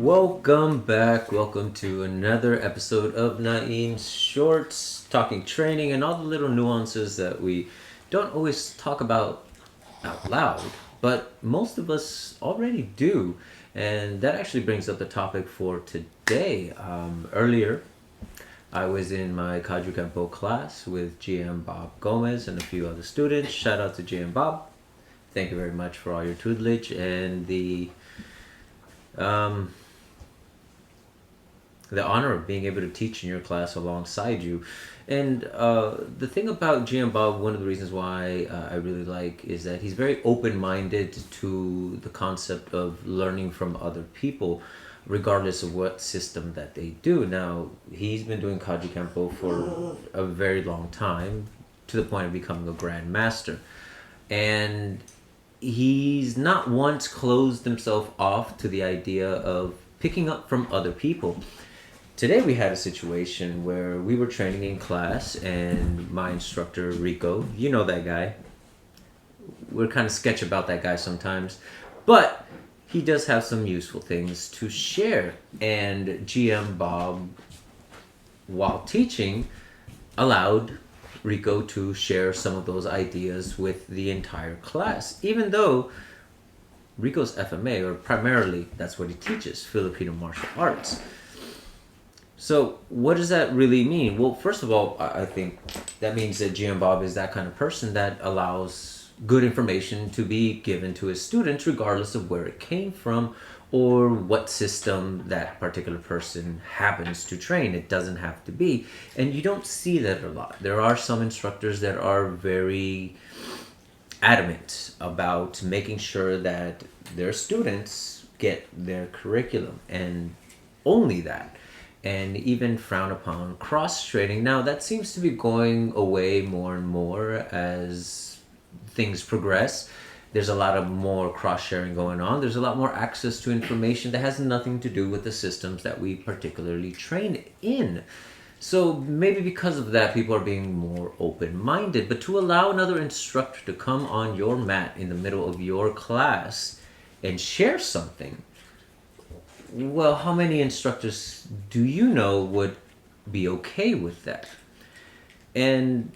Welcome back. Welcome to another episode of Nain's Shorts, talking training and all the little nuances that we don't always talk about out loud, but most of us already do. And that actually brings up the topic for today. Earlier, I was in my Kaju Kempo class with GM Bob Gomez and a few other students. Shout out to GM Bob. Thank you very much for all your tutelage and um, the honor of being able to teach in your class alongside you. And the thing about GM Bob, one of the reasons why I really like is that he's very open-minded to the concept of learning from other people, regardless of what system that they do. Now, he's been doing Kaji Kempo for a very long time, to the point of becoming a grandmaster. And he's not once closed himself off to the idea of picking up from other people. Today we had a situation where we were training in class and my instructor, Rico, you know that guy. We're kind of sketch about that guy sometimes, but he does have some useful things to share. And GM Bob, while teaching, allowed Rico to share some of those ideas with the entire class, even though Rico's FMA, or primarily that's what he teaches, Filipino martial arts. So what does that really mean? Well, first of all, I think that means that GM Bob is that kind of person that allows good information to be given to his students regardless of where it came from or what system that particular person happens to train. It doesn't have to be. And you don't see that a lot. There are some instructors that are very adamant about making sure that their students get their curriculum and only that, and even frown upon cross-training. Now, that seems to be going away more and more as things progress. There's a lot of more cross-sharing going on. There's a lot more access to information that has nothing to do with the systems that we particularly train in. So maybe because of that, people are being more open-minded. But to allow another instructor to come on your mat in the middle of your class and share something, well, how many instructors do you know would be okay with that? And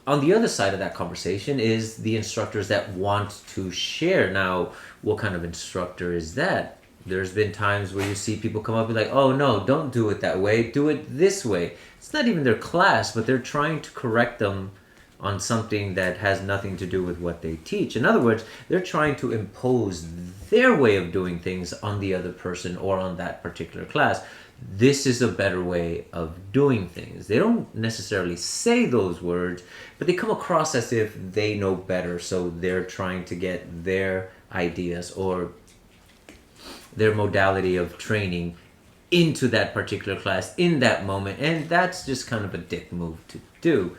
on the other side of that conversation is the instructors that want to share. Now, what kind of instructor is that? There's been times where you see people come up and be like, oh no, don't do it that way, do it this way. It's not even their class, but they're trying to correct them on something that has nothing to do with what they teach. In other words, they're trying to impose their way of doing things on the other person or on that particular class. This is a better way of doing things. They don't necessarily say those words, but they come across as if they know better, so they're trying to get their ideas or their modality of training into that particular class in that moment, and that's just kind of a dick move to do.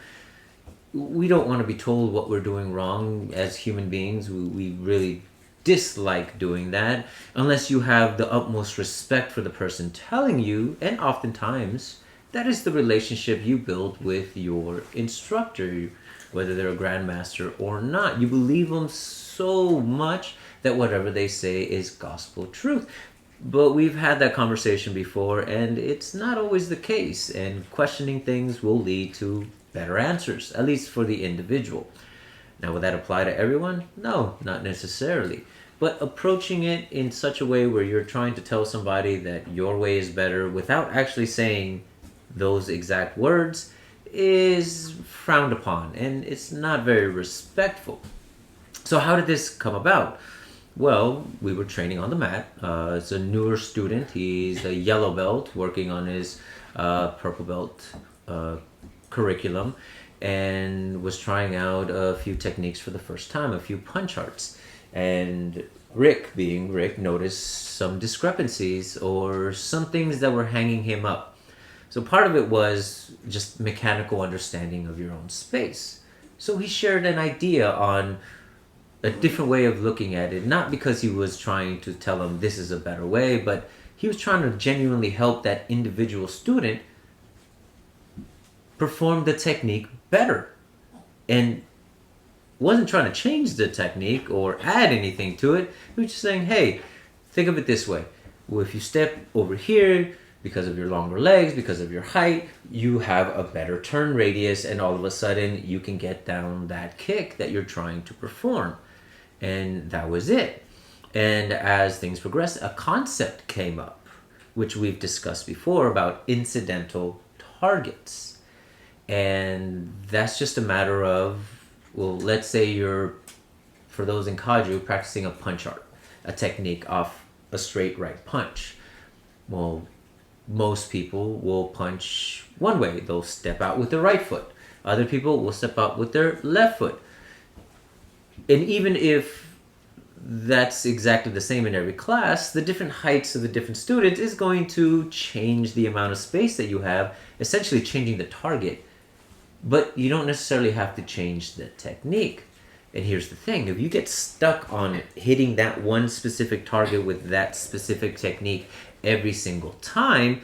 We don't want to be told what we're doing wrong as human beings. We really dislike doing that unless you have the utmost respect for the person telling you, and oftentimes that is the relationship you build with your instructor, whether they're a grandmaster or not. You believe them so much that whatever they say is gospel truth. But we've had that conversation before, and it's not always the case, and questioning things will lead to better answers, at least for the individual. Now, would that apply to everyone? No, not necessarily. But approaching it in such a way where you're trying to tell somebody that your way is better without actually saying those exact words is frowned upon, and it's not very respectful. So how did this come about? Well, we were training on the mat. It's a newer student. He's a yellow belt working on his purple belt curriculum, and was trying out a few techniques for the first time, a few punch arts. And Rick, being Rick, noticed some discrepancies or some things that were hanging him up. So part of it was just mechanical understanding of your own space. So he shared an idea on a different way of looking at it, not because he was trying to tell him this is a better way, but he was trying to genuinely help that individual student perform the technique better. And wasn't trying to change the technique or add anything to it. He was just saying, hey, think of it this way. Well, if you step over here, because of your longer legs, because of your height, you have a better turn radius, and all of a sudden you can get down that kick that you're trying to perform. And that was it. And as things progressed, a concept came up, which we've discussed before, about incidental targets. And that's just a matter of, well, let's say you're, for those in Kaju, practicing a punch art, a technique off a straight right punch. Well, most people will punch one way. They'll step out with their right foot. Other people will step out with their left foot. And even if that's exactly the same in every class, the different heights of the different students is going to change the amount of space that you have, essentially changing the target. But you don't necessarily have to change the technique. And here's the thing, if you get stuck on hitting that one specific target with that specific technique every single time,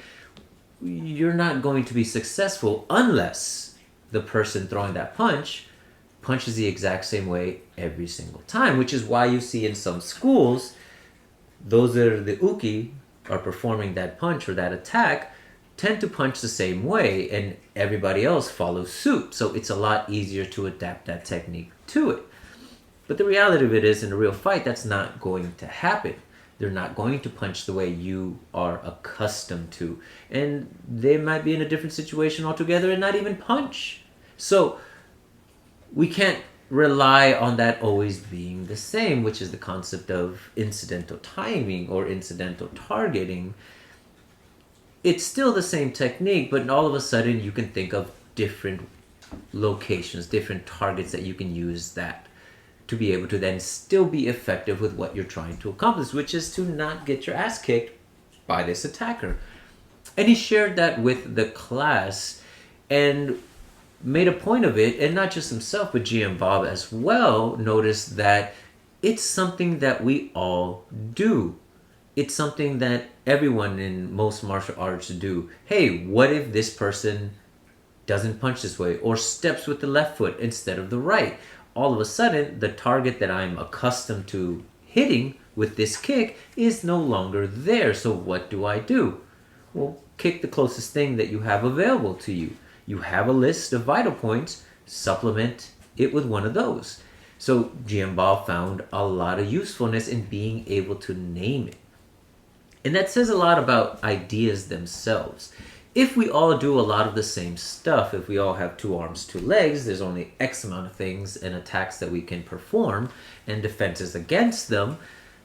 you're not going to be successful unless the person throwing that punch punches the exact same way every single time, which is why you see in some schools, those that are the uki are performing that punch or that attack tend to punch the same way, and everybody else follows suit. So it's a lot easier to adapt that technique to it. But the reality of it is, in a real fight, that's not going to happen. They're not going to punch the way you are accustomed to. And they might be in a different situation altogether and not even punch. So we can't rely on that always being the same, which is the concept of incidental timing or incidental targeting. It's still the same technique, but all of a sudden you can think of different locations, different targets that you can use that to be able to then still be effective with what you're trying to accomplish, which is to not get your ass kicked by this attacker. And he shared that with the class and made a point of it, and not just himself, but GM Bob as well noticed that it's something that we all do. It's something that everyone in most martial arts do. Hey, what if this person doesn't punch this way or steps with the left foot instead of the right? All of a sudden, the target that I'm accustomed to hitting with this kick is no longer there. So what do? Well, kick the closest thing that you have available to you. You have a list of vital points, supplement it with one of those. So GM Bob found a lot of usefulness in being able to name it. And that says a lot about ideas themselves. If we all do a lot of the same stuff, if we all have 2 arms, 2 legs, there's only X amount of things and attacks that we can perform and defenses against them,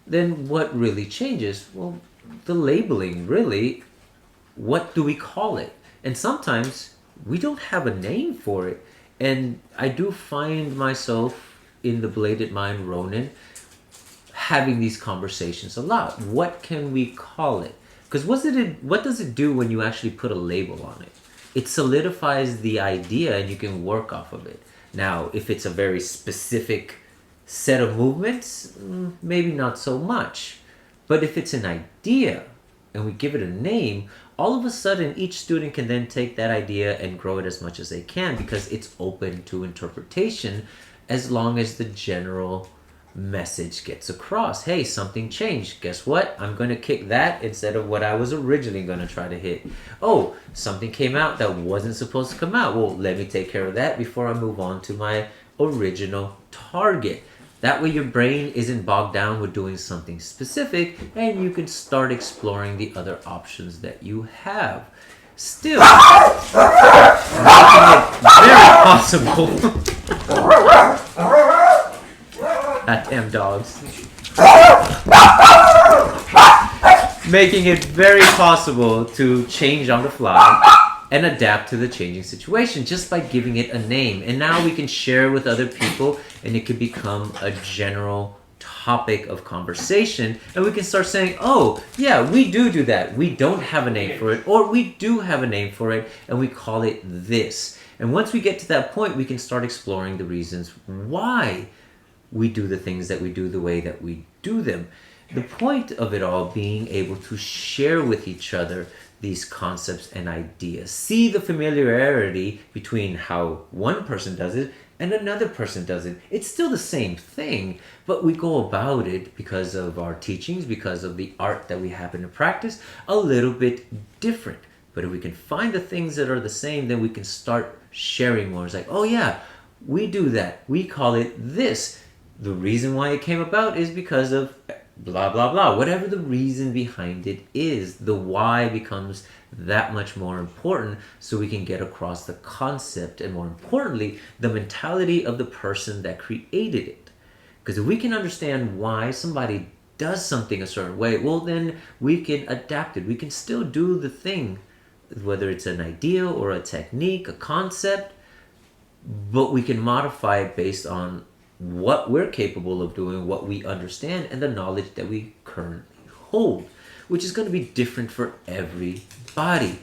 then what really changes? Well, the labeling, really. What do we call it? And sometimes we don't have a name for it. And I do find myself in the Bladed Mind Ronin having these conversations a lot. What can we call it? Because what does it do when you actually put a label on it? It solidifies the idea and you can work off of it. Now, if it's a very specific set of movements, maybe not so much. But if it's an idea and we give it a name, all of a sudden each student can then take that idea and grow it as much as they can because it's open to interpretation as long as the general message gets across. Hey, something changed. Guess what? I'm going to kick that instead of what I was originally going to try to hit. Oh, something came out that wasn't supposed to come out. Well, let me take care of that before I move on to my original target. That way your brain isn't bogged down with doing something specific and you can start exploring the other options that you have. Still, making it very possible. Goddamn dogs. Making it very possible to change on the fly and adapt to the changing situation just by giving it a name. And now we can share with other people and it can become a general topic of conversation. And we can start saying, oh, yeah, we do that. We don't have a name for it, or we do have a name for it and we call it this. And once we get to that point, we can start exploring the reasons why we do the things that we do the way that we do them. The point of it all being able to share with each other these concepts and ideas. See the familiarity between how one person does it and another person does it. It's still the same thing, but we go about it because of our teachings, because of the art that we happen to practice, a little bit different. But if we can find the things that are the same, then we can start sharing more. It's like, oh yeah, we do that. We call it this. The reason why it came about is because of blah, blah, blah. Whatever the reason behind it is, the why becomes that much more important so we can get across the concept and, more importantly, the mentality of the person that created it. Because if we can understand why somebody does something a certain way, well, then we can adapt it. We can still do the thing, whether it's an idea or a technique, a concept, but we can modify it based on what we're capable of doing, what we understand, and the knowledge that we currently hold, which is going to be different for everybody.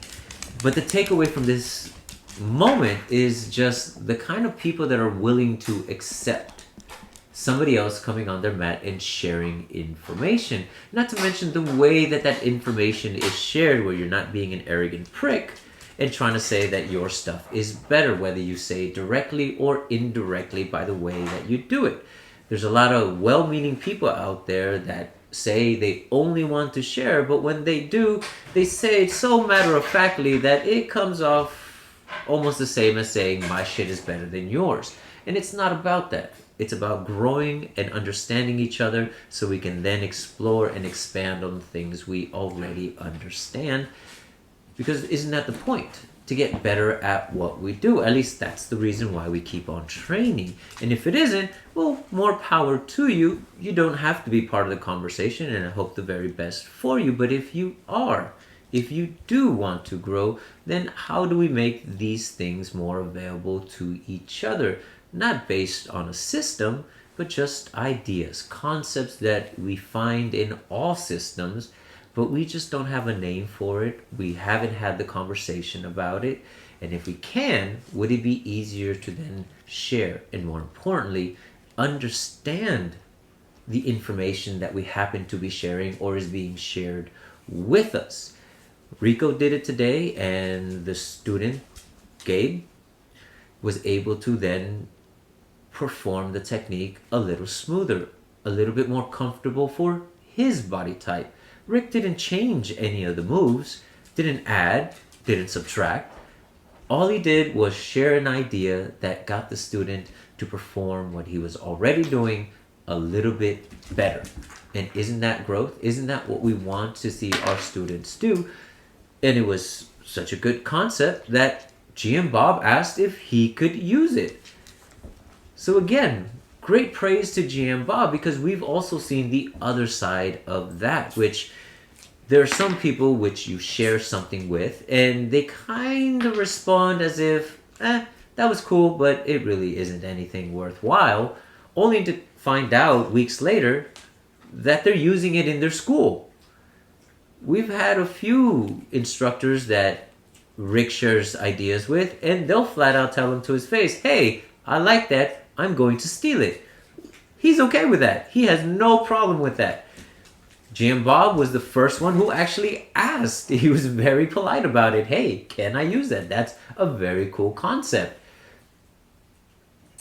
But the takeaway from this moment is just the kind of people that are willing to accept somebody else coming on their mat and sharing information. Not to mention the way that that information is shared, where you're not being an arrogant prick and trying to say that your stuff is better, whether you say it directly or indirectly by the way that you do it. There's a lot of well-meaning people out there that say they only want to share, but when they do, they say it so matter-of-factly that it comes off almost the same as saying my shit is better than yours. And it's not about that. It's about growing and understanding each other so we can then explore and expand on things we already understand. Because isn't that the point? To get better at what we do. At least that's the reason why we keep on training. And if it isn't, well, more power to you. You don't have to be part of the conversation, and I hope the very best for you. But if you are, if you do want to grow, then how do we make these things more available to each other? Not based on a system, but just ideas, concepts that we find in all systems, but we just don't have a name for it. We haven't had the conversation about it. And if we can, would it be easier to then share and, more importantly, understand the information that we happen to be sharing or is being shared with us? Rico did it today, and the student, Gabe, was able to then perform the technique a little smoother, a little bit more comfortable for his body type. Rick didn't change any of the moves, didn't add, didn't subtract. All he did was share an idea that got the student to perform what he was already doing a little bit better. And isn't that growth? Isn't that what we want to see our students do? And it was such a good concept that GM Bob asked if he could use it. So again, great praise to GM Bob, because we've also seen the other side of that, which there are some people which you share something with and they kind of respond as if, that was cool, but it really isn't anything worthwhile, only to find out weeks later that they're using it in their school. We've had a few instructors that Rick shares ideas with, and they'll flat out tell him to his face, hey, I like that, I'm going to steal it. He's okay with that. He has no problem with that. GM Bob was the first one who actually asked. He was very polite about it. Hey, can I use that? That's a very cool concept.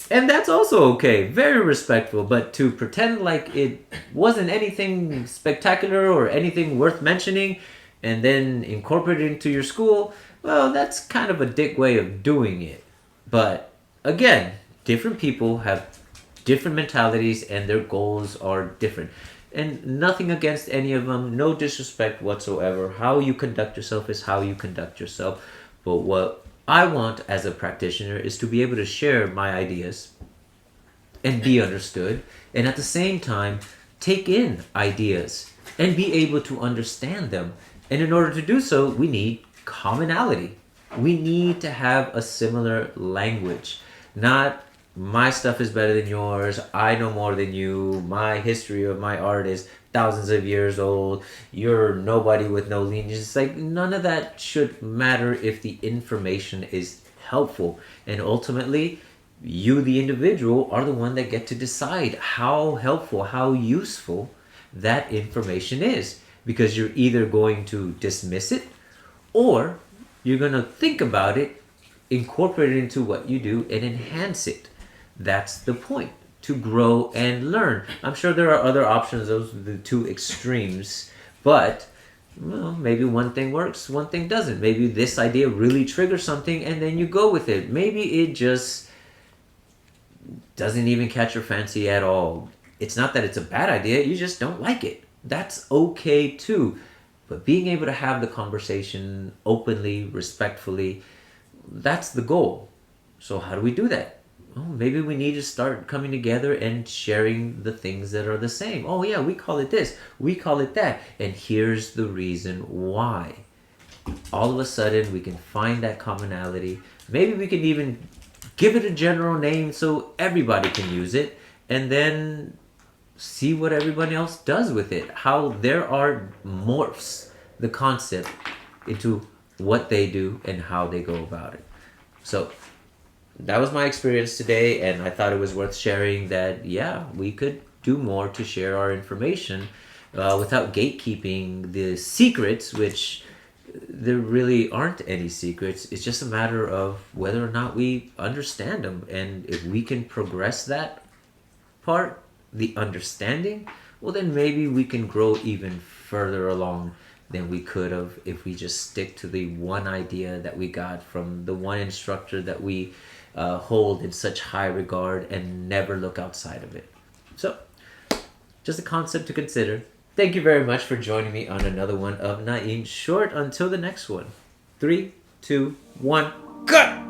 And that's also okay. Very respectful. But to pretend like it wasn't anything spectacular or anything worth mentioning and then incorporate it into your school, well, that's kind of a dick way of doing it. But again, different people have different mentalities and their goals are different. And nothing against any of them, no disrespect whatsoever. How you conduct yourself is how you conduct yourself. But what I want as a practitioner is to be able to share my ideas and be understood, and at the same time take in ideas and be able to understand them. And in order to do so, we need commonality. We need to have a similar language, not my stuff is better than yours, I know more than you, my history of my art is thousands of years old, you're nobody with no lineage. It's like none of that should matter if the information is helpful. And ultimately, you, the individual, are the one that get to decide how helpful, how useful that information is. Because you're either going to dismiss it or you're going to think about it, incorporate it into what you do, and enhance it. That's the point, to grow and learn. I'm sure there are other options. Those are the two extremes. But well, maybe one thing works, one thing doesn't. Maybe this idea really triggers something and then you go with it. Maybe it just doesn't even catch your fancy at all. It's not that it's a bad idea, you just don't like it. That's okay too. But being able to have the conversation openly, respectfully, that's the goal. So how do we do that? Well, maybe we need to start coming together and sharing the things that are the same. Oh yeah, we call it this, we call it that, and here's the reason why. All of a sudden we can find that commonality. Maybe we can even give it a general name so everybody can use it, and then see what everybody else does with it. How their art morphs the concept into what they do and how they go about it. So that was my experience today, and I thought it was worth sharing that, yeah, we could do more to share our information without gatekeeping the secrets, which there really aren't any secrets. It's just a matter of whether or not we understand them. And if we can progress that part, the understanding, well, then maybe we can grow even further along than we could have if we just stick to the one idea that we got from the one instructor that we hold in such high regard and never look outside of it. So, just a concept to consider. Thank you very much for joining me on another one of Nain Short. Until the next one. 3, 2, 1, cut!